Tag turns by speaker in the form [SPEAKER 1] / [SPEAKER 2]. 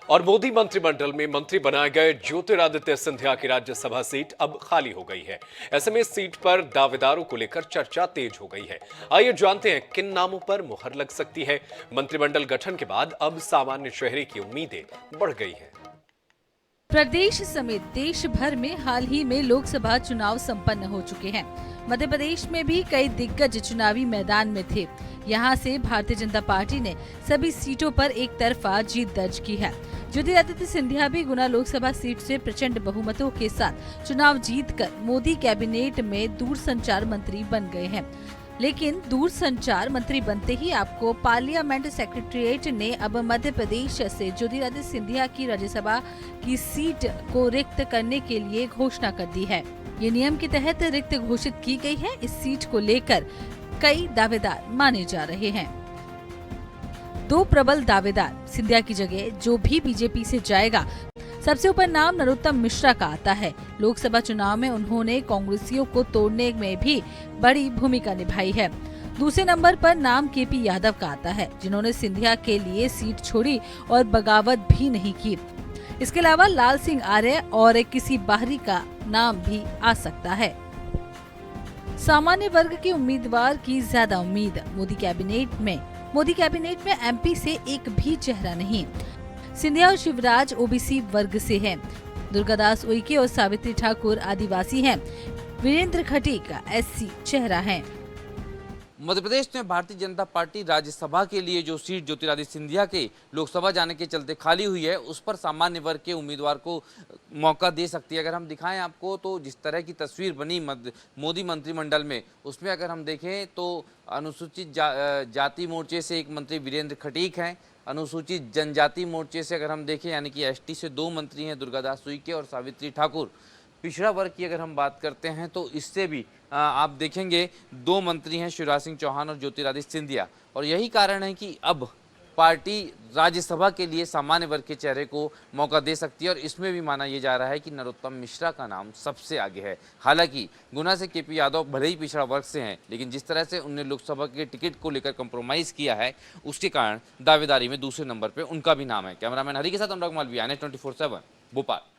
[SPEAKER 1] और मोदी मंत्रिमंडल में मंत्री बनाए गए ज्योतिरादित्य सिंधिया की राज्यसभा सीट अब खाली हो गई है। ऐसे में इस सीट पर दावेदारों को लेकर चर्चा तेज हो गई है। आइए जानते हैं किन नामों पर मुहर लग सकती है। मंत्रिमंडल गठन के बाद अब सामान्य शहरी की उम्मीदें बढ़ गई हैं।
[SPEAKER 2] प्रदेश समेत देश भर में हाल ही में लोकसभा चुनाव संपन्न हो चुके हैं। मध्य प्रदेश में भी कई दिग्गज चुनावी मैदान में थे। यहां से भारतीय जनता पार्टी ने सभी सीटों पर एक तरफा जीत दर्ज की है। ज्योतिरादित्य सिंधिया भी गुना लोकसभा सीट से प्रचंड बहुमतों के साथ चुनाव जीतकर मोदी कैबिनेट में दूरसंचार मंत्री बन गए हैं। लेकिन दूरसंचार मंत्री बनते ही आपको पार्लियामेंट सेक्रेटरीट ने अब मध्य प्रदेश से ज्योतिरादित्य सिंधिया की राज्यसभा की सीट को रिक्त करने के लिए घोषणा कर दी है। ये नियम के तहत रिक्त घोषित की गई है। इस सीट को लेकर कई दावेदार माने जा रहे हैं। दो प्रबल दावेदार सिंधिया की जगह जो भी बीजेपी से जाएगा, सबसे ऊपर नाम नरोत्तम मिश्रा का आता है। लोकसभा चुनाव में उन्होंने कांग्रेसियों को तोड़ने में भी बड़ी भूमिका निभाई है। दूसरे नंबर पर नाम केपी यादव का आता है, जिन्होंने सिंधिया के लिए सीट छोड़ी और बगावत भी नहीं की। इसके अलावा लाल सिंह आर्य और किसी बाहरी का नाम भी आ सकता है। सामान्य वर्ग के उम्मीदवार की ज्यादा उम्मीद। मोदी कैबिनेट में एमपी से एक भी चेहरा नहीं। सिंधिया और शिवराज ओबीसी वर्ग से हैं। दुर्गादास उइके और सावित्री ठाकुर आदिवासी हैं। वीरेंद्र खटीक एससी चेहरा हैं।
[SPEAKER 3] मध्य प्रदेश में भारतीय जनता पार्टी राज्यसभा के लिए जो सीट ज्योतिरादित्य सिंधिया के लोकसभा जाने के चलते खाली हुई है, उस पर सामान्य वर्ग के उम्मीदवार को मौका दे सकती है। अगर हम दिखाएं आपको तो जिस तरह की तस्वीर बनी मोदी मंत्रिमंडल में, उसमें अगर हम देखें तो अनुसूचित जाति मोर्चे से एक मंत्री वीरेंद्र खटीक हैं। अनुसूचित जनजाति मोर्चे से अगर हम देखें यानी कि एसटी से दो मंत्री हैं, दुर्गादास उइके और सावित्री ठाकुर। पिछड़ा वर्ग की अगर हम बात करते हैं तो इससे भी आप देखेंगे दो मंत्री हैं, शिवराज सिंह चौहान और ज्योतिरादित्य सिंधिया। और यही कारण है कि अब पार्टी राज्यसभा के लिए सामान्य वर्ग के चेहरे को मौका दे सकती है। और इसमें भी माना यह जा रहा है कि नरोत्तम मिश्रा का नाम सबसे आगे है। हालांकि गुना से केपी यादव भले ही पिछड़ा वर्ग से हैं, लेकिन जिस तरह से उन्होंने लोकसभा के टिकट को लेकर कंप्रोमाइज़ किया है, उसके कारण दावेदारी में दूसरे नंबर पर उनका भी नाम है। कैमरामैन हरी के साथ अनुराग मालवीय, NH 24/7 भोपाल।